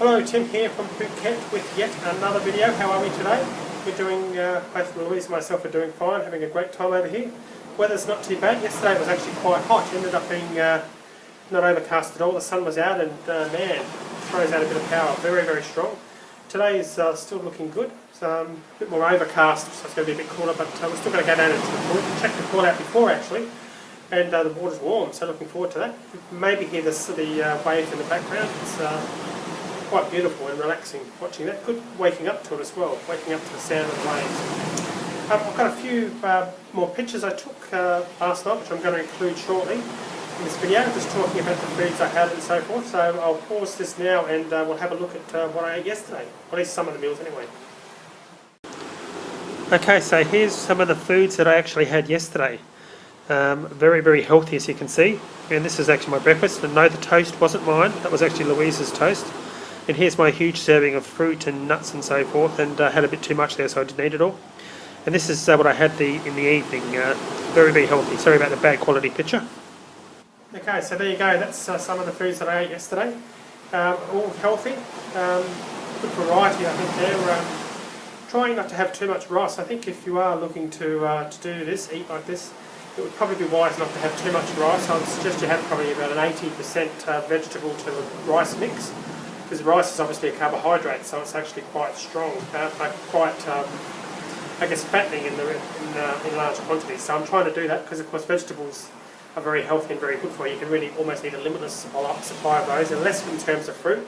Hello, Tim here from Phuket with yet another video. How are we today? We're doing, both Louise and myself are doing fine, having a great time over here. Weather's not too bad. Yesterday it was actually quite hot. It ended up being not overcast at all. The sun was out and man, throws out a bit of power. Very, very strong. Today is still looking good. It's a bit more overcast, so it's going to be a bit cooler, but we're still going to go down into the pool. We checked the pool out before actually, and the water's warm, so looking forward to that. Maybe hear the waves in the background. It's quite beautiful and relaxing watching that. Good waking up to it as well, waking up to the sound of the waves. I've got a few more pictures I took last night, which I'm going to include shortly in this video, just talking about the foods I had and so forth. So I'll pause this now and we'll have a look at what I ate yesterday, or at least some of the meals anyway. Okay, so here's some of the foods that I actually had yesterday. Very, very healthy, as you can see. And this is actually my breakfast. And no, the toast wasn't mine. That was actually Louise's toast. And here's my huge serving of fruit and nuts and so forth. And I had a bit too much there, so I didn't eat it all. And this is what I had in the evening. Very, very healthy. Sorry about the bad quality picture. Okay, so there you go. That's some of the foods that I ate yesterday. All healthy. Good variety, I think, there. Trying not to have too much rice. I think if you are looking to do this, eat like this, it would probably be wise not to have too much rice. I would suggest you have probably about an 80% vegetable to rice mix, because rice is obviously a carbohydrate, so it's actually quite strong, quite, I guess, fattening in large quantities. So I'm trying to do that because, of course, vegetables are very healthy and very good for you. You can really almost need a limitless supply of those, unless in terms of fruit.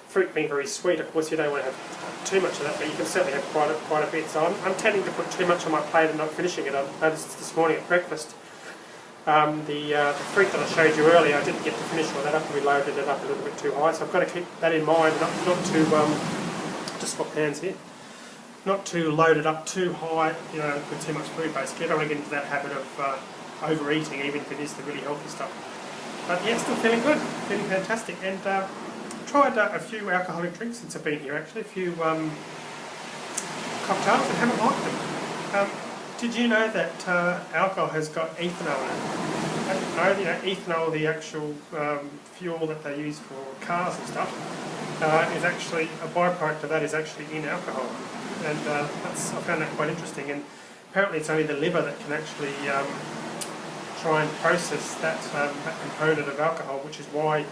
Fruit being very sweet, of course, you don't want to have too much of that, but you can certainly have quite a bit. So I'm tending to put too much on my plate and not finishing it. I noticed this morning at breakfast, the fruit that I showed you earlier, I didn't get to finish all that up, and we loaded it up a little bit too high. So I've got to keep that in mind, not to just swap hands here, not to load it up too high, with too much food basically. I don't want to get into that habit of overeating, even if it is the really healthy stuff. But yeah, still feeling good, feeling fantastic, and tried a few alcoholic drinks since I've been here actually, a few cocktails, and haven't liked them. Did you know that alcohol has got ethanol in it? I didn't know, ethanol, the actual fuel that they use for cars and stuff, is actually, a byproduct of that is actually in alcohol. And I found that quite interesting, and apparently it's only the liver that can actually try and process that component of alcohol, which is why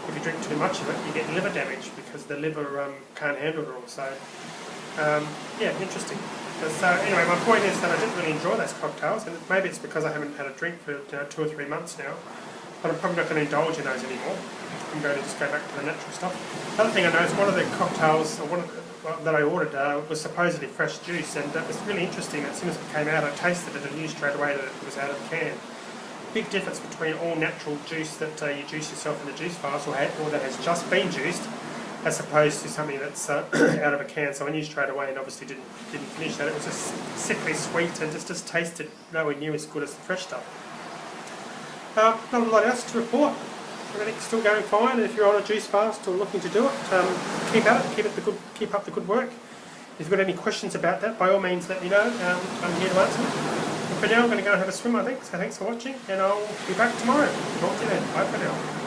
if you drink too much of it, you get liver damage, because the liver can't handle it all. So, yeah, interesting. So anyway, my point is that I didn't really enjoy those cocktails, and maybe it's because I haven't had a drink for 2 or 3 months now, but I'm probably not going to indulge in those anymore. I'm going to just go back to the natural stuff. The other thing I noticed, one of the cocktails that I ordered was supposedly fresh juice, and it was really interesting. As soon as it came out, I tasted it and knew straight away that it was out of the can. Big difference between all natural juice that you juice yourself in the juice fast, or that has just been juiced, as opposed to something that's out of a can. So I knew straight away, and obviously didn't finish that. It was just sickly sweet and just tasted nowhere near as good as the fresh stuff. Not a lot else to report. Everything's still going fine, and if you're on a juice fast or looking to do it, keep at it. Keep up the good work. If you've got any questions about that, by all means let me know. I'm here to answer them. For now, I'm going to go and have a swim, I think. So thanks for watching, and I'll be back tomorrow. Talk to you then. Bye for now.